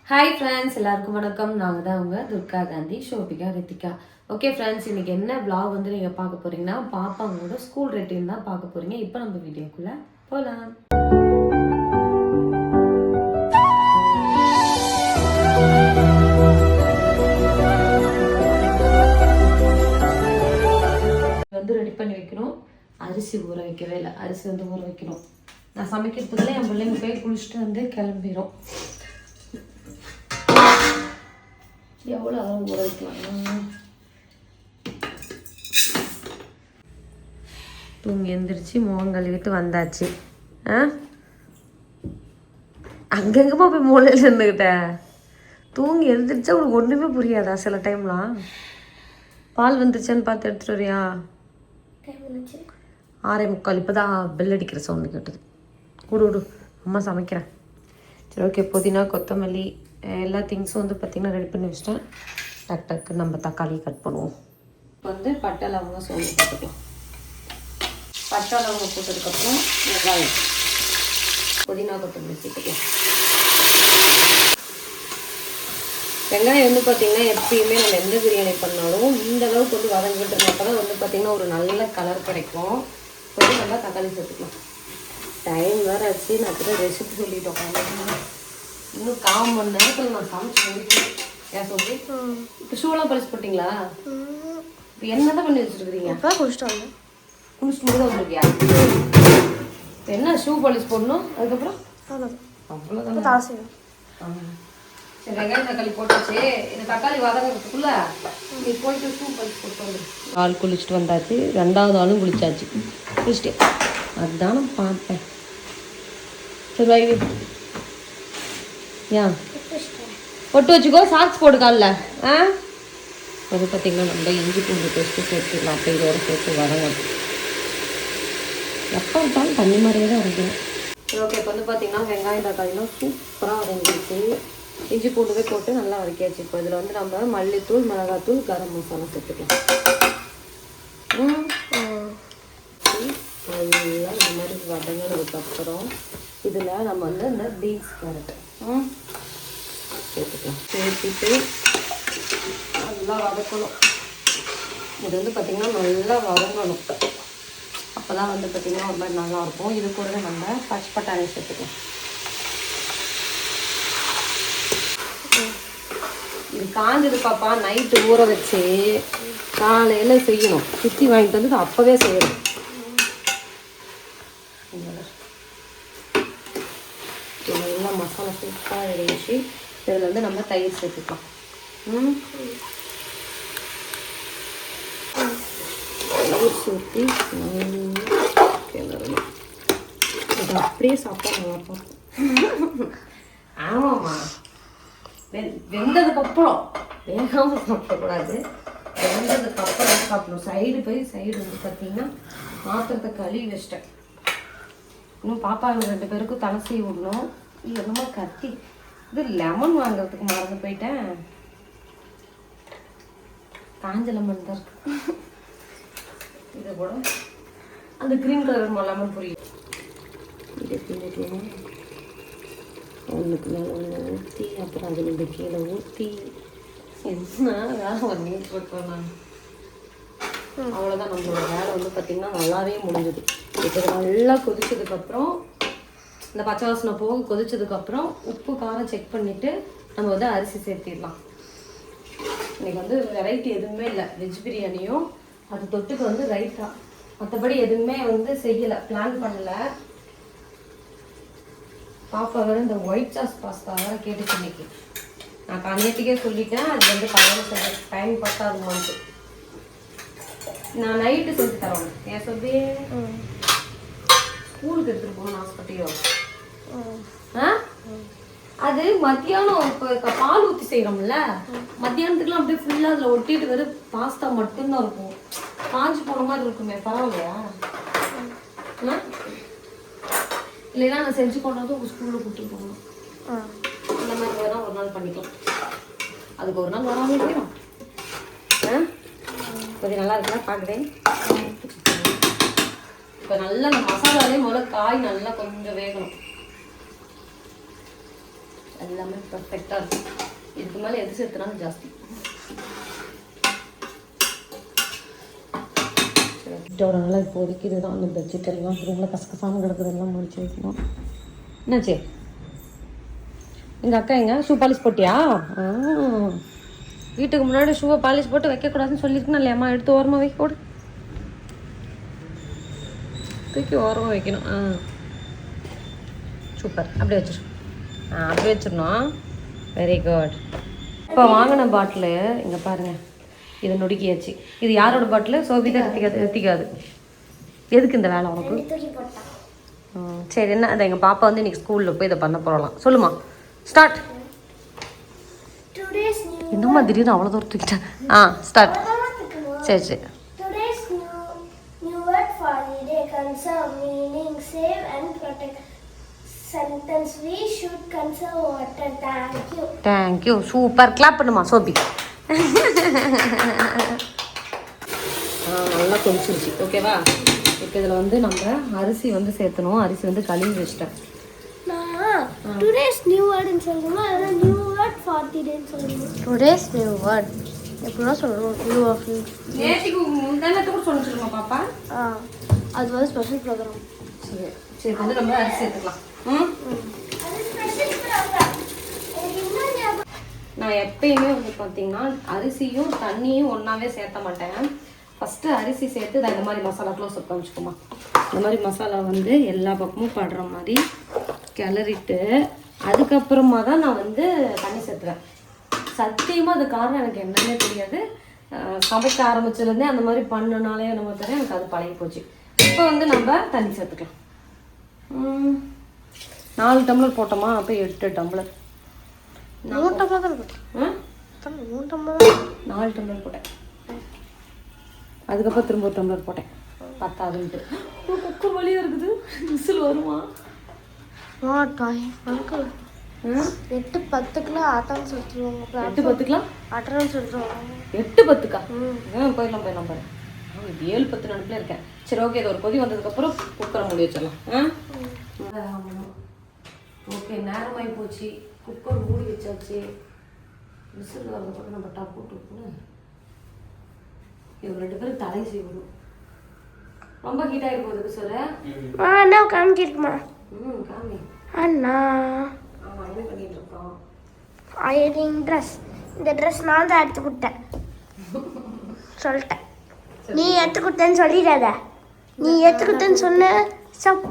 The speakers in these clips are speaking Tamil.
ஹாய் ஃப்ரெண்ட்ஸ், எல்லாருக்கும் வணக்கம். நாங்கள் தான் அவங்க துர்கா காந்தி, ஷோபிகா, ரித்திகா. ஓகே ஃப்ரெண்ட்ஸ், இன்றைக்கி என்ன vlog வந்து நீங்கள் பார்க்க போகிறீங்கன்னா பாப்பாங்களோட ஸ்கூல் ரொட்டீன் தான் பார்க்க போகிறீங்க. இப்போ நம்ம வீடியோக்குள்ளே போகலாம். வந்து ரெடி பண்ணி வைக்கணும். அரிசி ஊற வைக்கவே இல்லை, அரிசி வந்து ஊற வைக்கணும். நான் சமைக்கிறதுக்குள்ளே என் பிள்ளைங்க போய் குளிச்சுட்டு வந்து கிளம்பிடும். எவ்வளோ அளவு ஊற வைக்கலாம். தூங்கி எந்திரிச்சு முகம் கழுவிட்டு வந்தாச்சு. அங்கங்கம்மா போய் மூலையில் இருந்துக்கிட்டேன். தூங்கி எழுந்திரிச்சா உனக்கு ஒன்றுமே புரியாதா? சில டைம்லாம் பால் வந்துருச்சான்னு பார்த்து எடுத்துட்டு வரியா? 6:45. இப்போ தான் பெல் அடிக்கிற சவுண்டு கேட்டது. விடு அம்மா சமைக்கிறேன். சரி, ஓகே. புதினா, கொத்தமல்லி எல்லா திங்ஸும் வந்து பார்த்திங்கன்னா ரெடி பண்ணி வச்சிட்டேன். டக்கு நம்ம தக்காளி கட் பண்ணுவோம். இப்போ வந்து பட்டை லவங்கம் சோம்பு போட்டுக்கலாம். பட்டை லவங்கம் போட்டதுக்கப்புறம் வெங்காயம், புதினா, கொத்தமல்லி சேர்த்துக்கலாம். வெங்காயம் வந்து பார்த்திங்கன்னா எப்பயுமே நம்ம எந்த பிரியாணி பண்ணாலும் இந்த அளவுக்கு வந்து வதங்கிட்டு அப்போ தான் வந்து பார்த்திங்கன்னா ஒரு நல்ல கலர் கிடைக்கும். கொஞ்சம் நல்லா தக்காளி சேர்த்துக்கலாம். டைம் வேறு ஆச்சு. நான் கூட ரெசிபி சொல்லிட்டு உட்காந்து இன்னும் 1/4 மணி நேரத்தில் நான் சமைச்சு முடிக்கிறேன். ஏன் சொல்லி இப்போ ஷூலாம் பரிசு போட்டிங்களா? இப்போ என்ன தான் பண்ணி வச்சுருக்குறீங்க? அப்போ குளிச்சுட்டு வந்தேன். குளிச்சுட்டு மட்டும் தான் வந்துருக்கியா? இப்போ என்ன ஷூ பாலிஷ் போடணும்? அதுக்கப்புறம் அவ்வளோதான் தலை செய்யணும். சரி, வெங்காயம் தக்காளி போட்டாச்சு. இந்த தக்காளி வதங்கிறதுக்குள்ள நீ போயிட்டு ஷூ பாலிஷ் போட்டு வந்துடு. ஆள் குளிச்சுட்டு வந்தாச்சு. 2வது ஆளும் குளிச்சாச்சு. குளிச்சுட்டு அதுதான் நான் பார்ப்பேன். சரி வை. ஏன் பொட்டு வச்சுக்கோ, சாக்ஸ் போடு காலில். அது பார்த்திங்கன்னா நம்ம இஞ்சி பூண்டு பேஸ்ட்டு சேர்த்துக்கலாம். அப்போ இதோட சேர்த்து வதங்கணும். எப்போ விட்டாலும் தண்ணி மாதிரியே தான் இருக்கும். சரி, ஓகே. இப்போ வந்து பார்த்திங்கன்னா வெங்காயம் தக்காளிலாம் சூப்பராக வதங்கிடுச்சு. இஞ்சி பூண்டுவே போட்டு நல்லா வதக்கியாச்சு. இப்போ இதில் வந்து நம்ம மல்லித்தூள், மிளகாத்தூள், கரம் மசாலா சேர்த்துக்கலாம். நல்லா இந்த மாதிரி வதங்கினதுக்கப்புறம் இதில் நம்ம வந்து இந்த பீன்ஸ் கேரட் சேர்த்துக்கலாம். சேர்த்துட்டு நல்லா வதக்கணும். இது வந்து பார்த்திங்கன்னா நல்லா வதங்கணும். அப்போ தான் வந்து பார்த்திங்கன்னா ஒரு மாதிரி நல்லாயிருக்கும். இது கூட நம்ம பச்சை பட்டாணி சேர்த்துக்கலாம். இது காஞ்சது பாப்பா. நைட்டு ஊற வச்சு காலையில் செய்யணும். சுற்றி வாங்கிட்டு வந்து அப்போவே செய்யணும். நல்லா மசாலா சூப்பராக இருந்துச்சு. இதில் வந்து நம்ம தயிர் சேர்த்துக்கலாம். தயிர் சேர்த்து கிளறணும். இது அப்படியே சாப்பிட்டா நல்லா பார்ப்போம். ஆமாம்மா, வெந்ததுக்கப்புறம் வேகாமல் சாப்பிடக்கூடாது. வெந்ததுக்கப்புறம் சாப்பிடணும். சைடு வந்து பார்த்திங்கன்னா பாத்திரத்தை கழுவி வச்சிட்டேன். இன்னும் பாப்பாங்க 2 பேருக்கும் தலை செய்ய விடணும். என்னமோ கத்தி இது லெமன் வாங்குறதுக்கு மறந்து போயிட்டேன். காஞ்ச லெமன் தான் இருக்கு. இதை கூட அந்த கிரீன் கலர் லெமன் புரியும். இதை பின்னிட்டு ஒன்றுக்கு மேலே ஒன்று ஊற்றி அப்புறம் அதில் இந்த கீழே ஊற்றி என்ன வேலை ஒரு நீட் போட்டோம். நான் அவ்வளோதான். நம்மளோட வேலை வந்து பார்த்திங்கன்னா நல்லாவே முடிஞ்சுது. இப்போ நல்லா கொதிச்சதுக்கப்புறம் இந்த பச்சை வாசனை போக கொதிச்சதுக்கப்புறம் உப்பு காரம் செக் பண்ணிவிட்டு நம்ம வந்து அரிசி சேர்த்திடலாம். இன்றைக்கி வந்து வெரைட்டி எதுவுமே இல்லை. வெஜ் பிரியாணியும் அது தொட்டுக்கு வந்து ரைத்தா. மற்றபடி எதுவுமே வந்து செய்யலை, பிளான் பண்ணலை. பாப்பா வேறு இந்த ஒயிட் சாஸ் பாஸ்தா வேறு கேட்டுச்சு இன்னைக்கு. நான் கண்ணியத்துக்கே சொல்லிட்டேன். அது வந்து காலையில் டைம் பத்தாதுமான்ட்டு நான் நைட்டு செஞ்சு தரோம். ஏன் சொல்லி ஸ்கூலுக்கு எடுத்துகிட்டு போகணும்னு ஆசைப்பட்டியோ? அது மத்தியானம் இப்போ பால் ஊற்றி செய்கிறோம்ல, மத்தியானத்துக்குலாம் அப்படியே ஃபுல்லாக அதில் ஒட்டிட்டு வெறும் பாஸ்தா மட்டும்தான் இருக்கும். காஞ்சி போன மாதிரி இருக்குமே, பரவாயில்லையா? இல்லைன்னா நான் செஞ்சு கொண்டாந்து உங்கள் ஸ்கூலில் கொடுத்துட்டு போகணும். அந்த மாதிரி வேணால் ஒரு நாள் பண்ணிக்கலாம். அதுக்கு ஒரு நாள் வராமல் போயிடும். கொஞ்சம் நல்லா இருக்குல்ல பார்க்குறேன். இப்போ நல்லா அந்த மசாலாலே முதல்ல காய் நல்லா கொஞ்சம் வேகணும். எல்லாமே பர்ஃபெக்டாக இருக்கும். இதுக்கு மேலே எது சேர்த்துனாலும் ஜாஸ்தி. இதோட நல்லா இப்போதைக்கு இதுதான். அந்த பெட்ஷீட் எல்லாம் ரூமில் கசகசாமல் கிடக்குறதெல்லாம் முடிச்சு வைக்கணும். என்னாச்சு எங்கள் அக்கா எங்க ஷூ பாலிஷ் போட்டியா? வீட்டுக்கு முன்னாடி ஷூவை பாலிஷ் போட்டு வைக்கக்கூடாதுன்னு சொல்லியிருக்கேன் இல்லையாம்மா? எடுத்து ஓரமாக வைக்க கூட தூக்கி ஓரமாக வைக்கணும். சூப்பர். அப்படியே வச்சிடும். அப்படியே வச்சிடணும். Very good. இப்போ வாங்கின பாட்டிலு இங்கே பாருங்கள், இதை நொடிக்கியாச்சு. இது யாரோட பாட்டில்? சோபிதா எத்திக்காது. எதுக்கு இந்த வேலை உனக்கு? சரி என்ன, அதை எங்கள் பாப்பா வந்து இன்னைக்கு ஸ்கூலில் போய் இதை பண்ண போகலாம். சொல்லுமா, ஸ்டார்ட். என்னம்மா திடீர்னு அவ்வளோ தூரம் தூக்கிட்டேன். ஸ்டார்ட். சரி சரி. Conserve meaning save and protect. Sentence we should conserve water. Thank you. Thank you. Super. Clap பண்ணுமா சோபி. நல்லா கொதிச்சிருச்சு. ஓகேவா? இப்போ இதில் வந்து நம்ம அரிசி வந்து சேர்த்தணும். அரிசி வந்து கழுவி வச்சிட்டேன். டுடேஸ் நியூ வேர்ட்னு சொல்லுமா, அத நியூ வேர்ட் ஃபார் தி டேன்னு சொல்லுமா. டுடேஸ் நியூ வேர்ட் எப்படினா சொல்லணும். நியூ ஆஃப் நேத்திக்கு முந்தானத்து கூட சொல்லிச்சுமா பாப்பா. அது வந்து ஸ்பெஷல் ப்ரோக்ராம். சரி சரி. வந்து நம்ம அரிசி சேர்த்துக்கலாம். அது ஸ்பெஷல் ப்ரோக்ராம். நான் எப்பயுமே வந்து பார்த்தீங்கன்னா அரிசியும் தண்ணியும் ஒன்றாவே சேர்த்த மாட்டேன். ஃபஸ்ட்டு அரிசி சேர்த்து இந்த மாதிரி மசாலா க்ளோஸ் அப் காமிச்சுக்கோமா. இந்த மாதிரி மசாலா வந்து எல்லா பக்கமும் படுற மாதிரி கிளறிட்டு அதுக்கப்புறமா தான் நான் வந்து தண்ணி சேர்த்துவேன். சத்தியமாக அது காரணம் எனக்கு என்னன்னே தெரியாது. சமைக்க ஆரம்பிச்சிருந்தே அந்த மாதிரி பண்ணனாலே நம்ம தெரியும், எனக்கு அது பழகி போச்சு. இப்போ வந்து நம்ம தண்ணி சேர்த்துக்கலாம். 4 டம்ளர் போட்டோமா, அப்போ 8 டம்ளர். 3 டம்ளர் தான் போட்டேன். 4 டம்ளர் போட்டேன். அதுக்கப்புறம் திரும்ப 1 டம்ளர் போட்டேன். 10 குக்கர் வழியாக இருக்குது. விசில் வருமா? 8-10 ஆட்டான்னு சொல்லிட்டுருவாங்க. 8-10 ஆட்டான்னு சொல்லிட்டுருவாங்க. 8-10 போயிடலாம் பாரு. 7-10 நினைப்பில் இருக்கேன். சரி ஓகே. இது ஒரு கொதி வந்ததுக்கப்புறம் குக்கரை மூடி வச்சிடலாம். ஓகே, நேரமாகி போச்சு. குக்கர் மூடி வச்சாச்சு. விசில் வரதுக்கு நம்ம டப்பு டப்புன்னு இவங்க 2 பேரும் தலை செய்யணும். ரொம்ப ஹீட் ஆகி போகுது விசில். அண்ணா காமிக்கிருக்குமா? காமி. அண்ணா என்ன பண்ணிட்டு இருக்கோம்? Hiring dress. இந்த ட்ரெஸ் நான் தான் எடுத்து கொடுத்தேன் சொல்லிட்டேன். நீ எடுத்து கொடுத்தேன்னு சொல்லிடாத. நீ எடுத்து கொடுத்தேன்னு சொன்ன சப்.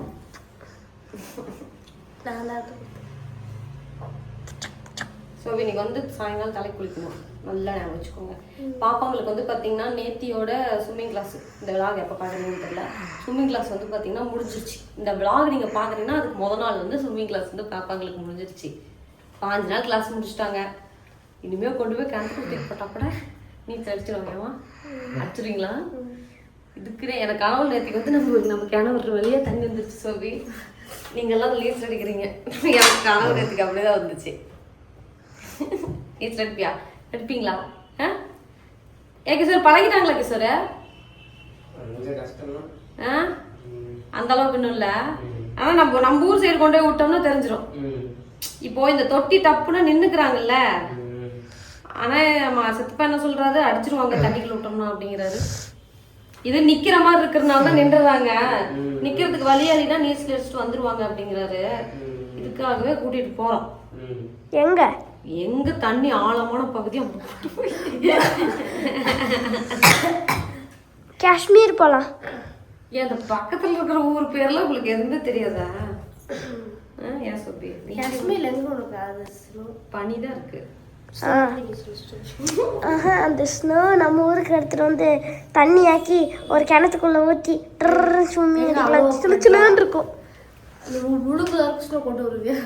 ஸோ இன்னைக்கு வந்து சாயங்காலம் தலை குளிக்கணும். நல்லா ஞாபகம் வச்சுக்கோங்க. பாப்பாங்களுக்கு வந்து பார்த்தீங்கன்னா நேத்தியோட ஸ்விம்மிங் கிளாஸ், இந்த விளாக் எப்போ பார்க்குறீங்கன்னு தெரியல. ஸ்விம்மிங் கிளாஸ் வந்து பார்த்தீங்கன்னா முடிஞ்சிருச்சு. இந்த விளாக் நீங்கள் பார்க்குறீங்கன்னா அதுக்கு முதல் நாள் வந்து ஸ்விம்மிங் கிளாஸ் வந்து பாப்பாங்களுக்கு முடிஞ்சிருச்சு. 5 நாள் கிளாஸ் முடிச்சுட்டாங்க. இனிமேல் கொண்டு போய் கிணத்து தூக்கி போட்டால் கூட நீச்சல் அடிச்சிருவாங்கம்மா. அடிச்சிருவீங்களா? இதுக்குன்னே எனக்கு கனவு நேற்றுக்கு வந்து நம்ம கிணறு வழியாக தண்ணி வந்துருச்சு. சோபி நீங்கள்லாம் நீச்சல் அடிக்கிறீங்க. எனக்கு கனவு நேற்றுக்கு அப்படியே தான் வந்துச்சு. நீச்சல் அடிப்பியா? எடுப்பீங்களா? கிஷோர் பழகிட்டாங்களா கிஷோர்? அந்த அளவுக்கு இன்னும் இல்லை. ஆனால் நம்ம ஊர் சைடு கொண்டு போய் விட்டோம்னா தெரிஞ்சிடும். இப்போ இந்த தொட்டி டப்புன்னு நின்றுக்கிறாங்கல்ல. ஆனால் சித்தப்பா என்ன சொல்றாரு, அடிச்சிருவாங்க தண்ணிக்குள்ள விட்டோம்னா அப்படிங்கிறாரு. இது நிக்கிற மாதிரி இருக்கிறதுனால தான் நின்றுறாங்க. நிக்கிறதுக்கு வழியாலினா நீச்சல் அடிச்சுட்டு வந்துருவாங்க அப்படிங்கிறாரு. இதுக்காகவே கூட்டிட்டு போறோம். எங்க தண்ணி ஆழமான பகுதி காஷ்மீர் போலாம். ஏன் அந்த பக்கத்துல இருக்கிற ஊர் பேர்லாம் உங்களுக்கு எதுவுமே தெரியாதா? ஏன் சோபி காஷ்மீர்ல எங்க உனக்கு அது பனிதான் இருக்கு. அந்த ஸ்னோ நம்ம ஊருக்கு எடுத்துட்டு வந்து தண்ணி ஆக்கி ஒரு கிணத்துக்குள்ள ஊற்றி சிலுன்னு இருக்கும். ஸ்னோ கொண்டு வருவியா?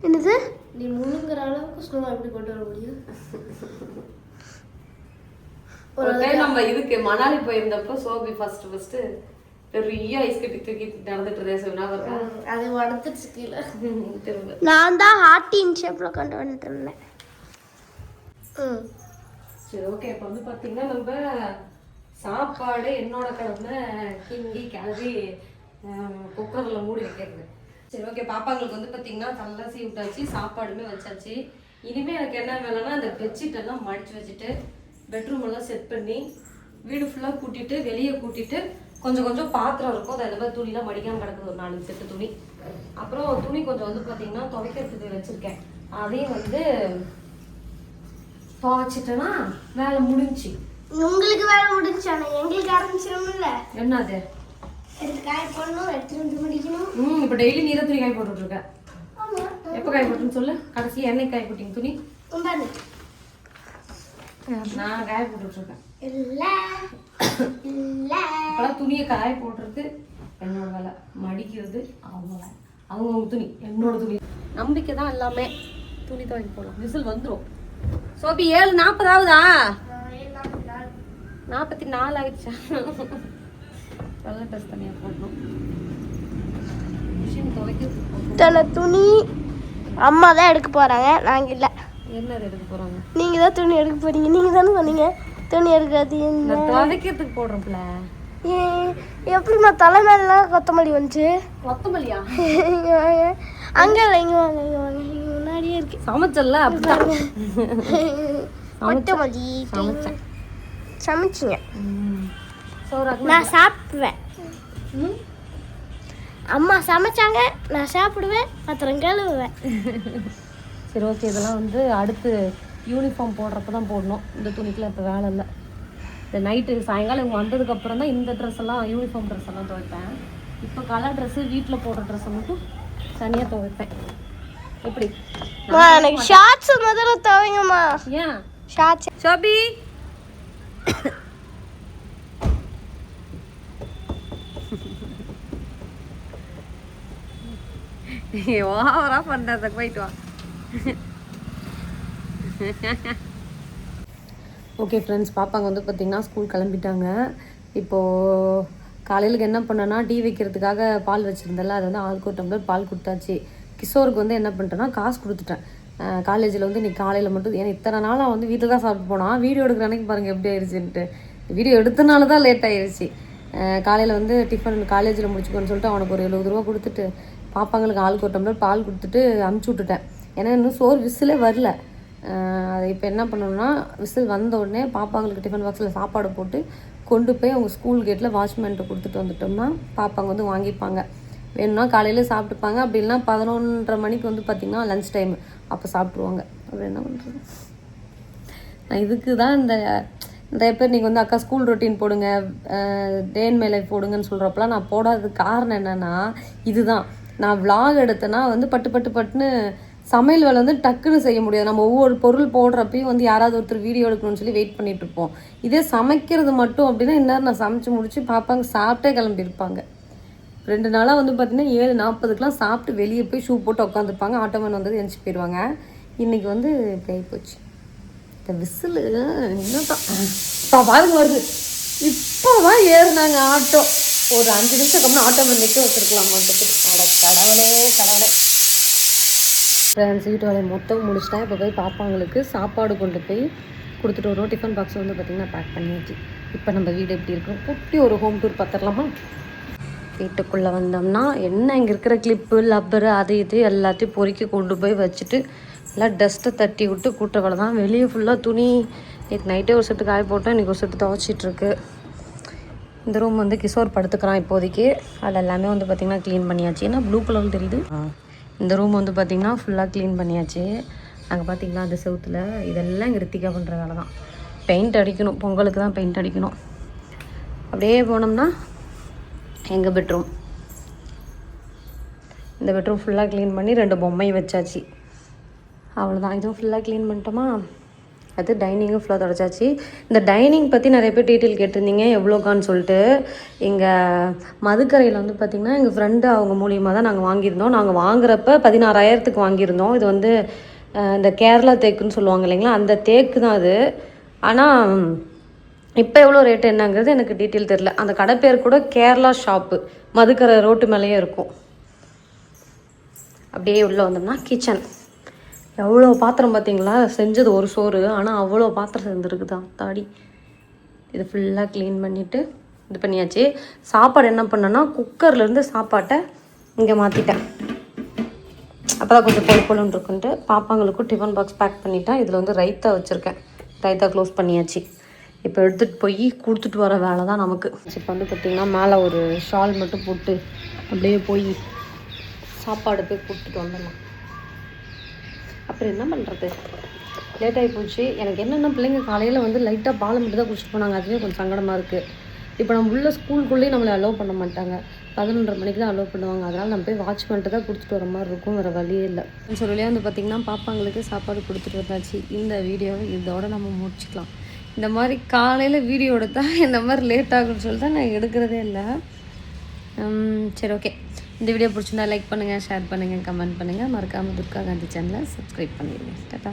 என்னது? நீ முழுங்குற அளவுக்கு ஸ்னோ எப்படி கொண்டு வர முடியும்? ஒரு டைம் நம்ம இதுக்கு மணாலி போயிருந்தப்போ சோபி ஃபர்ஸ்ட் பெரிய ஐஸ் கட்டி தூக்கி நடந்துட்டு ரேசா அது உடஞ்சிருச்சு கீழே. நான் தான் ஹார்ட்டின் ஷேப்ல கொண்டு வந்துட்டு இருந்தேன். சரி ஓகே. இப்போ வந்து பார்த்தீங்கன்னா நம்ம சாப்பாடு என்னோட கடமை கிண்டி கிளறி குக்கரில் மூடி வைக்கிறது. சரி ஓகே, பாப்பாங்களுக்கு வந்து பார்த்தீங்கன்னா நல்லா சீ விட்டாச்சு, சாப்பாடுமே வச்சாச்சு. இனிமேல் எனக்கு என்ன வேலைன்னா அந்த பெட்ஷீட் எல்லாம் மடிச்சு வச்சுட்டு பெட்ரூம் எல்லாம் செட் பண்ணி வீடு ஃபுல்லாக கூட்டிட்டு வெளியே கூட்டிட்டு கொஞ்சம் கொஞ்சம் பாத்திரம் இருக்கும், அதை மாதிரி துணிலாம் மடிக்காமல் கிடக்குது, ஒரு 4 செட்டு துணி. அப்புறம் துணி கொஞ்சம் வந்து பார்த்தீங்கன்னா துவைக்கிறதுக்கு வச்சுருக்கேன், அதையும் வந்து துவைச்சிட்டேன்னா வேலை முடிஞ்சு. உங்களுக்கு வேலை முடிஞ்சு, ஆனால் எங்களுக்கு ஆரம்பிச்சிடும்ல. என்னது எடுத்து காய போடணும், எடுத்துட்டு வந்து முடிக்கணும். இப்போ டெய்லி நீ தான் துணி காய போட்டுட்ருக்க. எப்போ காய போட்டுன்னு சொல்லு, கடைசி என்னைக்கு காய போட்டீங்க துணி? நான் காய போட்டுட்ருக்கேன். இப்போலாம் துணியை காய போடுறது என்னோட வேலை, மடிக்கிறது அவங்க வேலை. அவங்க துணி என்னோட துணி. நம்பிக்கை தான் எல்லாமே. துணி துவைக்க போகலாம், விசில் வந்துடும். சோபி 7:40 ஆகுதா? 44 ஆகிடுச்சா? வெள்ளை ட்ரெஸ் தனியாக போடணும். மிஷின் துவைக்க துணி அம்மா தான் எடுக்க போகிறாங்க, நாங்கள் இல்லை. என்ன எடுக்க போகிறாங்க? நீங்கள் தான் துணி எடுக்க போகிறீங்க. நீங்கள் தானே சொன்னீங்க துணி எடுக்காது. நான் துவைக்கிறதுக்கு போடுறேன்ல. எப்படிம்மா தலை மேலாம் கொத்தமல்லி வந்துச்சு? கொத்தமல்லியா? அங்கே இல்லை, இங்கே வாங்க, இங்கே வாங்க, இங்கே முன்னாடியே இருக்கு. சமைச்சல அப்படிதான் கொத்தமல்லி சமைச்சேன். சமைச்சிங்க. நான் சாப்பிடுவேன். அம்மா சமைச்சாங்க, நான் சாப்பிடுவேன், பாத்திரம் கழுவுவேன். சரி ஓகே, இதெல்லாம் வந்து அடுத்து யூனிஃபார்ம் போடுறப்ப தான் போடணும். இந்த துணிக்கெலாம் இப்போ வேலை இல்லை. இந்த நைட்டு சாயங்காலம் இவங்க வந்ததுக்கப்புறம் தான் இந்த ட்ரெஸ் எல்லாம், யூனிஃபார்ம் ட்ரெஸ் எல்லாம் துவைப்பேன். இப்போ கலர் ட்ரெஸ்ஸு வீட்டில் போடுற ட்ரெஸ்ஸை மட்டும் தனியாக துவைப்பேன். எப்படி எனக்கு ஷார்ட்ஸ் முதல்ல துவைங்கம்மா. ஏன் ஷார்ட்ஸ்? சோபி ஓவரா பண்றத போயிட்டு வா. ஓகே ஃப்ரெண்ட்ஸ், பாப்பாங்க வந்து பார்த்திங்கன்னா ஸ்கூல் கிளம்பிட்டாங்க. இப்போது காலையிலுக்கு என்ன பண்ணேன்னா, டீ வைக்கிறதுக்காக பால் வச்சுருந்தேன்ல, அது வந்து ஆளுக்கு ஒரு டம்ளர் பால் கொடுத்தாச்சு. கிஷோருக்கு வந்து என்ன பண்ணிட்டேன்னா காசு கொடுத்துட்டேன். காலேஜில் வந்து இன்றைக்கி காலையில் மட்டும், ஏன்னா இத்தனை நாளாக வந்து வீட்டில் தான் சாப்பிட்டு போனான். வீடியோ எடுக்கிற அன்றைக்கி பாருங்கள் எப்படி ஆயிடுச்சுன்ட்டு. வீடியோ எடுத்தனால தான் லேட் ஆகிடுச்சு. காலையில் வந்து டிஃபன் காலேஜில் முடிச்சுக்கோன்னு சொல்லிட்டு அவனுக்கு ஒரு 70 ரூபா கொடுத்துட்டு பாப்பாங்களுக்கு ஆளுக்கு ஒரு டம்ளர் பால் கொடுத்துட்டு அமுச்சு விட்டுட்டேன். ஏன்னா இன்னும் சோறு விசிலே வரல. அதை இப்போ என்ன பண்ணணும்னா, விசில் வந்த உடனே பாப்பாங்களுக்கு டிஃபன் பாக்ஸில் சாப்பாடு போட்டு கொண்டு போய் அவங்க ஸ்கூல் கேட்டில் வாட்ச்மேன்கிட்ட கொடுத்துட்டு வந்துட்டோம்னா பாப்பாங்க வந்து வாங்கிப்பாங்க. வேணும்னா காலையில் சாப்பிட்டுப்பாங்க, அப்படி இல்லைனா 11:30 மணிக்கு வந்து பார்த்திங்கன்னா லன்ச் டைம், அப்போ சாப்பிட்ருவாங்க. அப்படி என்ன பண்ணுறது? நான் இதுக்கு தான் நிறைய பேர் நீங்கள் வந்து அக்கா ஸ்கூல் ரொட்டீன் போடுங்க, டேன் மேலே போடுங்கன்னு சொல்கிறப்பெல்லாம் நான் போடாததுக்கு காரணம் என்னென்னா இதுதான். நான் விலாக் எடுத்தேன்னா வந்து பட்டுன்னு சமையல் வேலை வந்து டக்குன்னு செய்ய முடியாது. நம்ம ஒவ்வொரு பொருள் போடுறப்பையும் வந்து யாராவது ஒருத்தர் வீடியோ எடுக்கணும்னு சொல்லி வெயிட் பண்ணிகிட்ருப்போம். இதே சமைக்கிறது மட்டும் அப்படின்னா இந்நேரம் நான் சமைச்சு முடிச்சு பாப்பாங்க சாப்பிட்டே கிளம்பியிருப்பாங்க. 2 நாளாக வந்து பார்த்திங்கன்னா 7:40க்கெலாம் சாப்பிட்டு வெளியே போய் ஷூ போட்டு உட்காந்துருப்பாங்க. ஆட்டோமேன் வந்தது எந்திச்சு போயிடுவாங்க. இன்றைக்கி வந்து இப்படி ஆகிப்போச்சு. இந்த விசில் என்னதான் பாருங்க வருது. இப்போ தான் ஏறினாங்க ஆட்டோ. ஒரு 5 நிமிஷம் கம்மியாக ஆட்டோமேன் நிற்க வச்சுருக்கலாம் மாட்டேங்குது. கடவுளே கடவுளே. ஃப்ரெண்ட்ஸ், வீட்டு வேலையை மொத்தம் முடிச்சிட்டேன். இப்போ போய் பாப்பாங்களுக்கு சாப்பாடு கொண்டு போய் கொடுத்துட்டு வரோம். டிஃபன் பாக்ஸ் வந்து பார்த்திங்கன்னா பேக் பண்ணியாச்சு. இப்போ நம்ம வீடு எப்படி இருக்கும், குட்டி ஒரு ஹோம் டூர் பார்த்துடலாமா? வீட்டுக்குள்ளே வந்தோம்னா என்ன இங்கே இருக்கிற கிளிப்பு லப்பரு அது இது எல்லாத்தையும் பொறுக்கி கொண்டு போய் வச்சுட்டு எல்லாம் டஸ்ட்டை தட்டி விட்டு கூட்ட வேலை தான். வெளியே ஃபுல்லாக துணி நேற்று நைட்டே ஒரு செட்டு காய போட்டோம், இன்றைக்கி ஒரு செட்டு துவைச்சிட்ருக்கு. இந்த ரூம் வந்து கிஷோர் படுத்துக்கிறான் இப்போதைக்கு. அதில் எல்லாமே வந்து பார்த்திங்கன்னா க்ளீன் பண்ணியாச்சு. ஏன்னா ப்ளூ கலர் தெரியுது. இந்த ரூம் வந்து பார்த்திங்கன்னா ஃபுல்லாக க்ளீன் பண்ணியாச்சு. அங்கே பார்த்திங்கன்னா அந்த செவுத்தில் இதெல்லாம் இங்கே ரித்திகா பண்ணுற வேலை தான். பெயிண்ட் அடிக்கணும், பொங்கலுக்கு தான் பெயிண்ட் அடிக்கணும். அப்படியே போனோம்னா எங்கள் பெட்ரூம். இந்த பெட்ரூம் ஃபுல்லாக க்ளீன் பண்ணி 2 பொம்மை வச்சாச்சு. அவ்வளோதான், இதுவும் ஃபுல்லாக க்ளீன் பண்ணிட்டோமா. அது டைனிங்கும் ஃபுல்லாக தொடச்சாச்சு. இந்த டைனிங் பற்றி நிறைய பேர் டீட்டெயில் கேட்டிருந்தீங்க எவ்வளோக்கான்னு சொல்லிட்டு. எங்கள் மதுக்கரையில் வந்து பார்த்திங்கன்னா எங்கள் ஃப்ரெண்டு அவங்க மூலியமாக தான் நாங்கள் வாங்கியிருந்தோம். நாங்கள் வாங்குறப்ப 16,000க்கு வாங்கியிருந்தோம். இது வந்து இந்த கேரளா தேக்குன்னு சொல்லுவாங்க இல்லைங்களா, அந்த தேக்கு தான் அது. ஆனால் இப்போ எவ்வளோ ரேட்டு என்னங்கிறது எனக்கு டீட்டெயில் தெரில. அந்த கடை பேர் கூட கேரளா ஷாப்பு, மதுக்கரை ரோட்டு மேலேயே இருக்கும். அப்படியே உள்ளே வந்தோம்னா கிச்சன். எவ்வளோ பாத்திரம் பார்த்தீங்களா, செஞ்சது ஒரு சோறு ஆனால் அவ்வளோ பாத்திரம் செஞ்சுருக்குதான் தாடி. இது ஃபுல்லாக க்ளீன் பண்ணிவிட்டு இது பண்ணியாச்சு. சாப்பாடு என்ன பண்ணேன்னா குக்கர்லேருந்து சாப்பாட்டை இங்கே மாற்றிட்டேன். அப்போ தான் கொஞ்சம் பொழுன்னு இருக்குன்ட்டு பாப்பாங்களுக்கும் டிஃபன் பாக்ஸ் பேக் பண்ணிட்டேன். இதில் வந்து ரைத்தா வச்சுருக்கேன். ரைத்தா க்ளோஸ் பண்ணியாச்சு. இப்போ எடுத்துகிட்டு போய் கொடுத்துட்டு வர வேலை தான் நமக்கு. இப்போ வந்து பார்த்திங்கன்னா மேலே ஒரு ஷால் மட்டும் போட்டு அப்படியே போய் சாப்பாடு போய் கொடுத்துட்டு வந்துடலாம். அப்புறம் என்ன பண்ணுறது, லேட் ஆகி போச்சு. எனக்கு என்னென்ன பிள்ளைங்க காலையில் வந்து லைட்டாக பால் மட்டும் தான் குடிச்சிட்டு போனாங்க. அதுவே கொஞ்சம் சங்கடமாக இருக்குது. இப்போ நம்ம உள்ள ஸ்கூலுக்குள்ளேயே நம்மளை அலோவ் பண்ண மாட்டாங்க. 11:30 மணிக்கு தான் அலோவ் பண்ணுவாங்க. அதனால் நம்ம போய் வாட்ச் பண்ணிட்டு தான் கொடுத்துட்டு வர மாதிரி இருக்கும். வேறு வழியே இல்லை. ஸோ வழியாக வந்து பார்த்திங்கன்னா பாப்பாங்களுக்கு சாப்பாடு கொடுத்துட்டு வந்தாச்சு. இந்த வீடியோவை இதோட நம்ம முடிச்சுக்கலாம். இந்த மாதிரி காலையில் வீடியோ எடுத்தால் இந்த மாதிரி லேட் ஆகும்னு சொல்லிட்டு நான் எடுக்கிறதே இல்லை. சரி, ஓகே. இந்த வீடியோ பிடிச்சிருந்தா லைக் பண்ணுங்கள், ஷேர் பண்ணுங்கள், கமெண்ட் பண்ணுங்கள். மறக்காமல் துர்கா காந்தி சேனலை சப்ஸ்கிரைப் பண்ணிடுங்க. டாடா.